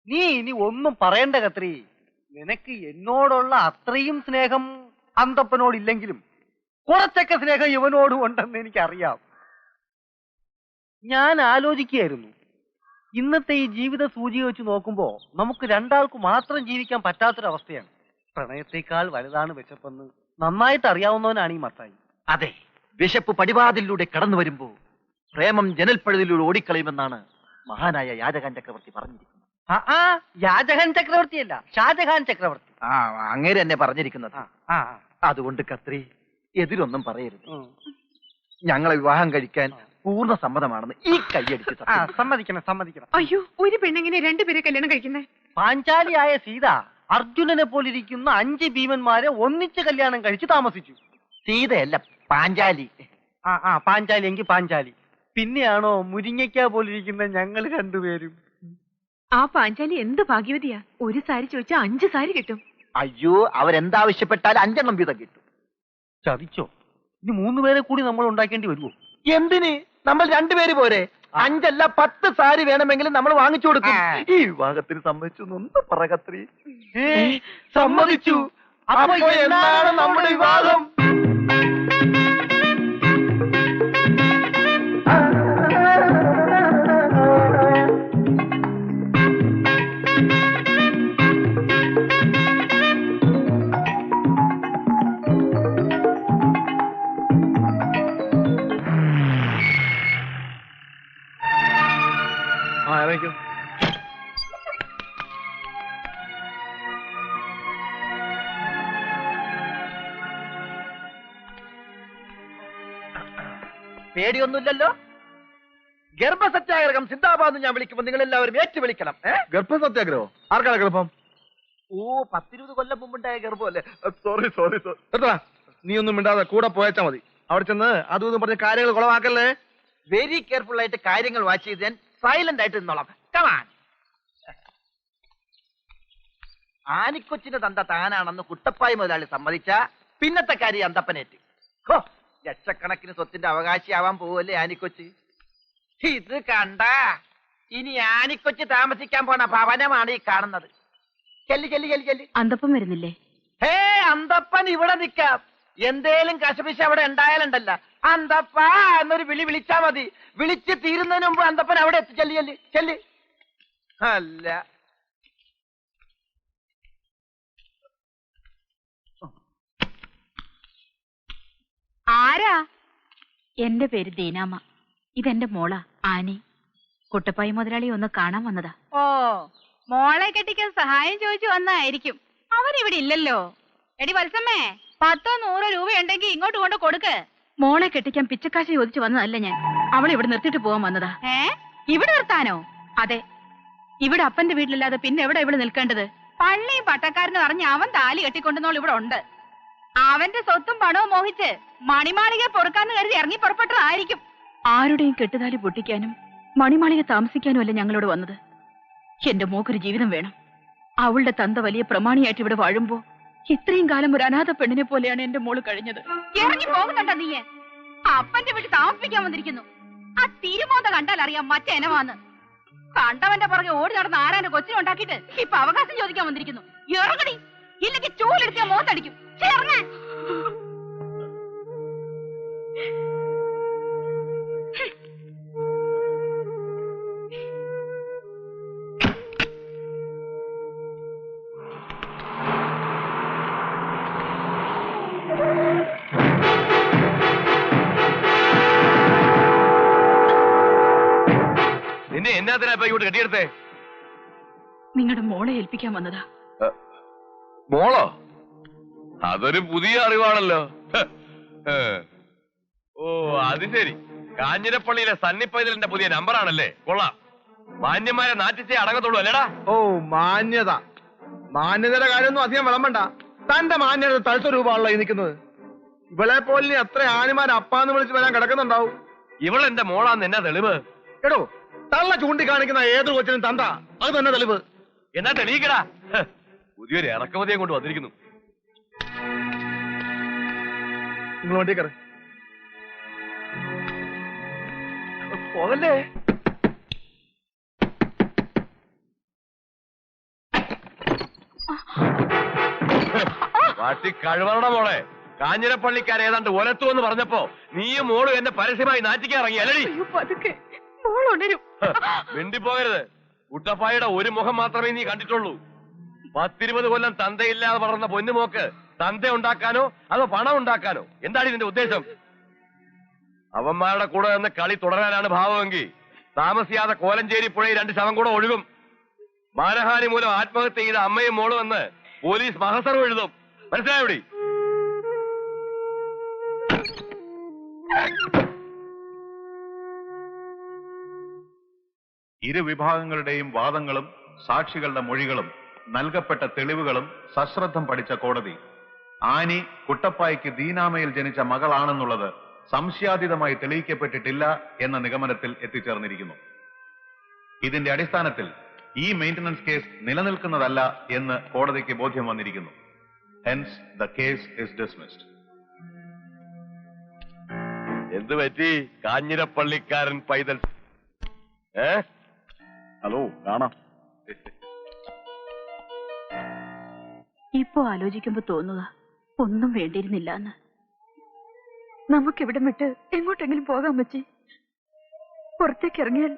നീ ഇനി ഒന്നും പറയണ്ട കത്രി. നിനക്ക് എന്നോടുള്ള അത്രയും സ്നേഹം അന്തപ്പനോടില്ലെങ്കിലും കുറച്ചൊക്കെ സ്നേഹം ഇവനോടും ഉണ്ടെന്ന് എനിക്കറിയാം. ഞാൻ ആലോചിക്കുകയായിരുന്നു, ഇന്നത്തെ ഈ ജീവിത സൂചി വെച്ച് നോക്കുമ്പോ നമുക്ക് രണ്ടാൾക്ക് മാത്രം ജീവിക്കാൻ പറ്റാത്തൊരവസ്ഥയാണ്. പ്രണയത്തെക്കാൾ വലുതാണ് വിശപ്പെന്ന് നന്നായിട്ട് അറിയാവുന്നവനാണ് ഈ മത്തായി. അതെ, വിശപ്പ് പടിവാതിലൂടെ കടന്നു വരുമ്പോ പ്രേമം ജനൽപ്പഴുതിലൂടെ ഓടിക്കളയുമെന്നാണ് മഹാനായ യാചകൻ ചക്രവർത്തി പറഞ്ഞിരിക്കുന്നത്. യാചകൻ ചക്രവർത്തിയല്ല, ഷാജഹാൻ ചക്രവർത്തി. അങ്ങേര് എന്നെ പറഞ്ഞിരിക്കുന്നത്. അതുകൊണ്ട് കത്രി എതിരൊന്നും പറയരുത്. ഞങ്ങളെ വിവാഹം കഴിക്കാൻ പൂർണ്ണ സമ്മതമാണെന്ന് ഈ കൈയടിച്ച് സമ്മതിക്കണം, സമ്മതിക്കണം. അയ്യോ, ഒരു പെണ്ണെങ്ങനെ രണ്ടുപേരെ കല്യാണം കഴിക്കുന്നേ? പാഞ്ചാലിയായ സീത അർജുനനെ പോലിരിക്കുന്ന 5 ഭീമന്മാരെ ഒന്നിച്ച് കല്യാണം കഴിച്ച് താമസിച്ചു. സീതയല്ല, പാഞ്ചാലി. പാഞ്ചാലി എങ്കിൽ പാഞ്ചാലി. പിന്നെയാണോ മുരിങ്ങയ്ക്ക പോലിരിക്കുന്ന ഞങ്ങൾ രണ്ടുപേരും? ആ പാഞ്ചാലി എന്ത് ഭാഗ്യവതിയാ. ഒരു സാരി ചോദിച്ചാൽ 5 സാരി കിട്ടും. അയ്യോ, അവരെന്താവശ്യപ്പെട്ടാൽ 5 എണ്ണം വീതം കിട്ടും. ചതിച്ചോ? ഇനി 3 പേരെ കൂടി നമ്മൾ ഉണ്ടാക്കേണ്ടി വരുമോ? എന്തിന്? നമ്മൾ 2 പേര് പോരെ? 5 അല്ല 10 സാരി വേണമെങ്കിലും നമ്മൾ വാങ്ങിച്ചു കൊടുക്കും. ഈ വിവാഹത്തിന് സമ്മതിച്ചു ഒന്ന് പറ കത്രി. സമ്മതിച്ചു. അപ്പൊ എന്താണ് നമ്മുടെ വിവാഹം? പേടിയൊന്നുമില്ലല്ലോ. ഗർഭസത്യാഗ്രഹം സിന്ദാബാദ് ഞാൻ വിളിക്കുമ്പോൾ നിങ്ങൾ എല്ലാവരും ഏറ്റു വിളിക്കണം. ഗർഭസത്യാഗ്രഹോ? ആർക്കാണ് ഗർഭം? ഓ, 10-20 കൊല്ലം മുമ്പുണ്ടായ ഗർഭമല്ലേ? Sorry sorry sorry. നീ ഒന്നും മിണ്ടാതെ കൂടെ പോയച്ചാ മതി. അവിടെ ചെന്ന് അതും ഇതും പറഞ്ഞ കാര്യങ്ങൾ കുളവാക്കല്ലേ. വെരി കെയർഫുൾ ആയിട്ട് കാര്യങ്ങൾ വാച്ച് ചെയ്ത് ഞാൻ സൈലന്റ് ആയിട്ട് നിന്നോളാം. കമാൻ. ആനിക്കൊച്ചിന്റെ തന്ത താനാണെന്ന് കുട്ടപ്പായി മുതലാളി സമ്മതിച്ച പിന്നത്തെ കാര്യം അന്തപ്പനേറ്റ്. ലക്ഷക്കണക്കിന് സ്വത്തിന്റെ അവകാശിയാവാൻ പോവല്ലേ ആനിക്കൊച്ചി. ഇത് കണ്ട ഇനി ആനിക്കൊച്ചി താമസിക്കാൻ പോണ ഭവനമാണ് ഈ കാണുന്നത്. ചെല്ലി ചെല്ലി ചെല്ലി ചെല്ലി. അന്തപ്പം വരുന്നില്ലേ? ഹേ, അന്തപ്പൻ ഇവിടെ നിക്കാം. എന്തേലും കശപിശ അവിടെ ഉണ്ടായാലുണ്ടല്ല, അന്തപ്പ എന്നൊരു വിളി വിളിച്ചാ മതി. വിളിച്ച് തീരുന്നതിന് മുമ്പ് അന്തപ്പൻ അവിടെ എത്തി. ചെല്ലി ചെല്ലി ചെല്ലി. അല്ല, ആരാ? എന്റെ പേര് ദീനാമ്മ. ഇതെന്റെ മോള ആനി. കുട്ടപ്പായി മുതലാളി ഒന്ന് കാണാൻ വന്നതാ. ഓ, മോളെ കെട്ടിക്കാൻ സഹായം ചോദിച്ചു വന്നായിരിക്കും. അവരിവിടെ ഇല്ലല്ലോ. എടി വത്സമ്മേ, 10-100 രൂപയുണ്ടെങ്കിൽ ഇങ്ങോട്ട് കൊണ്ട് കൊടുക്ക്. മോളെ കെട്ടിക്കാൻ പിച്ചക്കാശ് ചോദിച്ചു വന്നതല്ല ഞാൻ. അവളെ ഇവിടെ നിർത്തിട്ട് പോവാൻ വന്നതാ. ഇവിടെ നിർത്താനോ? അതെ, ഇവിടെ അപ്പന്റെ വീട്ടിലില്ലാതെ പിന്നെ എവിടെ ഇവിടെ നിൽക്കേണ്ടത്? പള്ളിയും പട്ടക്കാരനും അറിഞ്ഞ് അവൻ താലി കെട്ടിക്കൊണ്ടുവന്നോൾ ഇവിടെ ഉണ്ട്. അവന്റെ സ്വത്തും പണവും മോഹിച്ച് മണിമാളിക പൊറുക്കാന്ന് കരുതി ഇറങ്ങി പുറപ്പെട്ടതായിരിക്കും. ആരുടെയും കെട്ടുതാലി പൊട്ടിക്കാനും മണിമാളിക താമസിക്കാനും അല്ല ഞങ്ങളോട് വന്നത്. എന്റെ മോക്കൊരു ജീവിതം വേണം. അവളുടെ തന്ത വലിയ പ്രമാണിയായിട്ട് ഇവിടെ വാഴുമ്പോ ഇത്രയും കാലം ഒരു അനാഥ പെണ്ണിനെ പോലെയാണ് എന്റെ മോള് കഴിഞ്ഞത്. ഇറങ്ങി പോകുന്നുണ്ടോ നീ? അപ്പന്റെ വീട്ടിൽ താമസിപ്പിക്കാൻ വന്നിരിക്കുന്നു. ആ തിരുമോത കണ്ടാൽ അറിയാം മറ്റേനവാന്ന്. കണ്ടവന്റെ പുറകെ ഓടി നടന്ന ആരാന്റെ കൊച്ചിനുണ്ടാക്കിയിട്ട് ഇപ്പൊ അവകാശം ചോദിക്കാൻ വന്നിരിക്കുന്നു. ഇറങ്ങടി, ഇല്ലെങ്കിൽ ചൂലെടുത്തിയ മോത്തടിക്കും. ഇറങ്ങാൻ. നിന്നെ എന്നാത്തിനാ ഇപ്പൊ ഇങ്ങോട്ട് കെട്ടിയെടുത്തേ? നിങ്ങളുടെ മോളെ ഏൽപ്പിക്കാൻ വന്നതാ. മോളോ? അതൊരു പുതിയ അറിവാണല്ലോ. ഓ, അത് ശരി. കാഞ്ഞിരപ്പള്ളിയിലെ സണ്ണിപ്പൈതലിന്റെ പുതിയ നമ്പറാണല്ലേ? കൊള്ളാം. മാന്യന്മാരെ നാട്ടിച്ചേ അടങ്ങത്തുള്ളൂ അല്ലേടാ? ഓ, മാന്യത. മാന്യതയുടെ കാര്യമൊന്നും അധികം വിളമ്പണ്ട. തന്റെ മാന്യത തഴുത്ത രൂപമാണല്ലോ ഈ നിൽക്കുന്നത്. ഇവളെ പോലെ എത്ര ആനിമാർ അപ്പാന്ന് വിളിച്ച് വരാൻ കിടക്കുന്നുണ്ടാവും. ഇവളെന്റെ മോളാന്ന് എന്നാ തെളിവ്? എടോ, തള്ള ചൂണ്ടിക്കാണിക്കുന്ന ഏതൊരു കൊച്ചിനും തന്ത, അത് തന്നെ തെളിവ്. എന്നാ തെളിയിക്കടാ. പുതിയൊരു ഇറക്കുമതിയെ കൊണ്ട് വന്നിരിക്കുന്നു. നിങ്ങൾ വണ്ടി കയറി പോകല്ലേ. വാട്ടി കഴിവറട മോളെ. കാഞ്ഞിരപ്പള്ളിക്കാർ ഏതാണ്ട് ഒലത്തു എന്ന് പറഞ്ഞപ്പോ നീയും മോളും എന്നെ പരസ്യമായി നാറ്റിക്കാൻ ഇറങ്ങി അല്ലടി. മിണ്ടിപ്പോകരുത്. കുട്ടപ്പായുടെ ഒരു മുഖം മാത്രമേ നീ കണ്ടിട്ടുള്ളൂ. 10-20 കൊല്ലം തന്തയില്ലാതെ വളർന്ന പൊന്നുമോക്ക് തന്ത ഉണ്ടാക്കാനോ അതോ പണം ഉണ്ടാക്കാനോ? എന്താണ് ഇതിന്റെ ഉദ്ദേശം? അവന്മാരുടെ കൂടെ നിന്ന് കളി തുടരാനാണ് ഭാവമെങ്കിൽ താമസിയാതെ കോലഞ്ചേരി പുഴയിൽ 2 ശവം കൂടെ ഒഴുകും. മാനഹാനി മൂലം ആത്മഹത്യ ചെയ്ത അമ്മയും മോളും എന്ന് പോലീസ് മഹസർ എഴുതും. മനസ്സിലായോടി? ഇരുവിഭാഗങ്ങളുടെയും വാദങ്ങളും സാക്ഷികളുടെ മൊഴികളും നൽകപ്പെട്ട തെളിവുകളും സശ്രദ്ധം പഠിച്ച കോടതി ആനി കുട്ടപ്പായ്ക്ക് ദീനാമയിൽ ജനിച്ച മകളാണെന്നുള്ളത് സംശയാതീതമായി തെളിയിക്കപ്പെട്ടിട്ടില്ല എന്ന നിഗമനത്തിൽ എത്തിച്ചേർന്നിരിക്കുന്നു. ഇതിന്റെ അടിസ്ഥാനത്തിൽ ഈ മെയിന്റനൻസ് കേസ് നിലനിൽക്കുന്നതല്ല എന്ന് കോടതിക്ക് ബോധ്യം വന്നിരിക്കുന്നു. Hence the case is dismissed. എന്ത് പറ്റി കാഞ്ഞിരപ്പള്ളിക്കാരൻ പൈതൽ? ഹലോ, കാണാം. ഇപ്പോ ആലോചിക്കുമ്പോ തോന്നുക ഒന്നും വേണ്ടിയിരുന്നില്ല എന്ന്. നമുക്കിവിടം വിട്ട് എങ്ങോട്ടെങ്കിലും പോകാൻ പറ്റി. പുറത്തേക്ക് ഇറങ്ങിയാൽ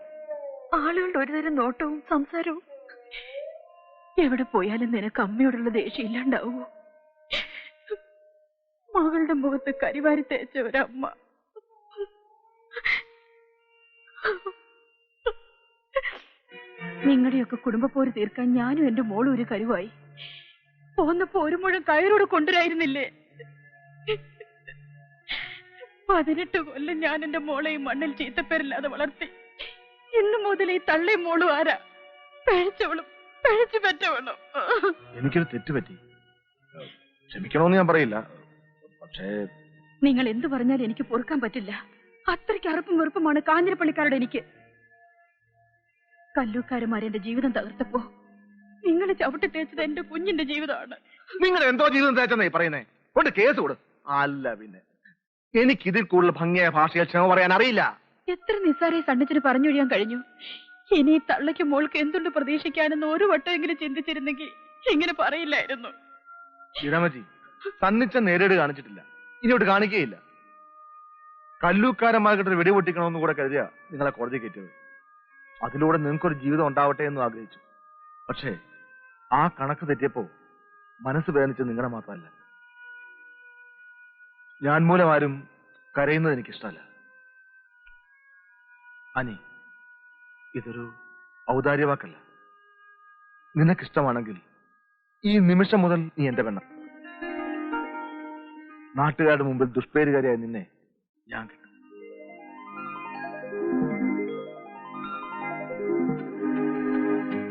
ആളുകളുടെ ഒരുതരം നോട്ടവും സംസാരവും. എവിടെ പോയാലും നിനക്ക് അമ്മയോടുള്ള ദേഷ്യം ഇല്ലാണ്ടാവോ? മകളുടെ മുഖത്ത് കരിവാരി തേച്ച ഒരമ്മ. നിങ്ങളുടെയൊക്കെ കുടുംബപ്പോര് തീർക്കാൻ ഞാനും എന്റെ മോളും ഒരു കരുവായി. പോന്നപ്പോ ഒരു മുഴം കയറോട് കൊണ്ടുവരായിരുന്നില്ലേ? 18 കൊല്ലം ഞാൻ എന്റെ മോളെ ഈ മണ്ണിൽ ചീത്തപ്പേരില്ലാതെ വളർത്തി. ഇന്നു മുതൽ ഈ തള്ളയും മോളും ആരാ? പഴിച്ചവളും പഴിച്ചു പറ്റവളും. എനിക്കൊരു തെറ്റുപറ്റി, ക്ഷമിക്കണമെന്ന് ഞാൻ പറയില്ല. പക്ഷേ നിങ്ങൾ എന്തു പറഞ്ഞാലും എനിക്ക് പൊറുക്കാൻ പറ്റില്ല. അത്രയ്ക്ക് അറുപ്പും വെറുപ്പുമാണ് കാഞ്ഞിരപ്പള്ളിക്കാരുടെ എനിക്ക്. കല്ലൂക്കാരന്മാരെന്റെ ജീവിതം തകർത്തപ്പോ നിങ്ങൾ ചവിട്ടി തേച്ചത് എന്റെ കുഞ്ഞിന്റെ ജീവിതമാണ്. നിങ്ങൾ എന്തോ ജീവിതം തേച്ചെന്നേ പറയുന്നേ? കൊണ്ട് കേസ് കൊടു. അല്ല പിന്നെ എനിക്കിതിൽ കൂടുതൽ ഭംഗിയായ ഭാഷയിൽ ക്ഷമ പറയാൻ അറിയില്ല. എത്ര നിസ്സാരയെ സണ്ണിച്ചിന് പറഞ്ഞൊഴിയാൻ കഴിഞ്ഞു. ഇനി തള്ളയ്ക്ക് മോൾക്ക് എന്തുണ്ട് പ്രതീക്ഷിക്കാനെന്ന് ഒരു വട്ടമെങ്കിലും ചിന്തിച്ചിരുന്നെങ്കിൽ ഇങ്ങനെ പറയില്ലായിരുന്നു. ഇടമജി സന്നിച്ച നേരിട് കാണിച്ചിട്ടില്ല, ഇനിയോട്ട് കാണിക്കുകയില്ല. കല്ലൂക്കാരന്മാർക്കിട്ട് വെടിപൊട്ടിക്കണമെന്ന് കൂടെ കരുതിയ നിങ്ങളെ കോടതി കയറ്റിയത്. അതിലൂടെ നിങ്ങൾക്കൊരു ജീവിതം ഉണ്ടാവട്ടെ എന്ന് ആഗ്രഹിച്ചു. പക്ഷേ ആ കണക്ക് തെറ്റിയപ്പോ മനസ്സ് വേദനിച്ചത് നിങ്ങളെ മാത്രമല്ല, ഞാൻ മൂലം ആരും കരയുന്നത് എനിക്കിഷ്ടമല്ല. അനി, ഇതൊരു ഔദാര്യവാക്കല്ല. നിനക്കിഷ്ടമാണെങ്കിൽ ഈ നിമിഷം മുതൽ നീ എന്റെ പെണ്ണ. നാട്ടുകാരുടെ മുമ്പിൽ ദുഷ്പേരുകാരിയായ നിന്നെ ഞാൻ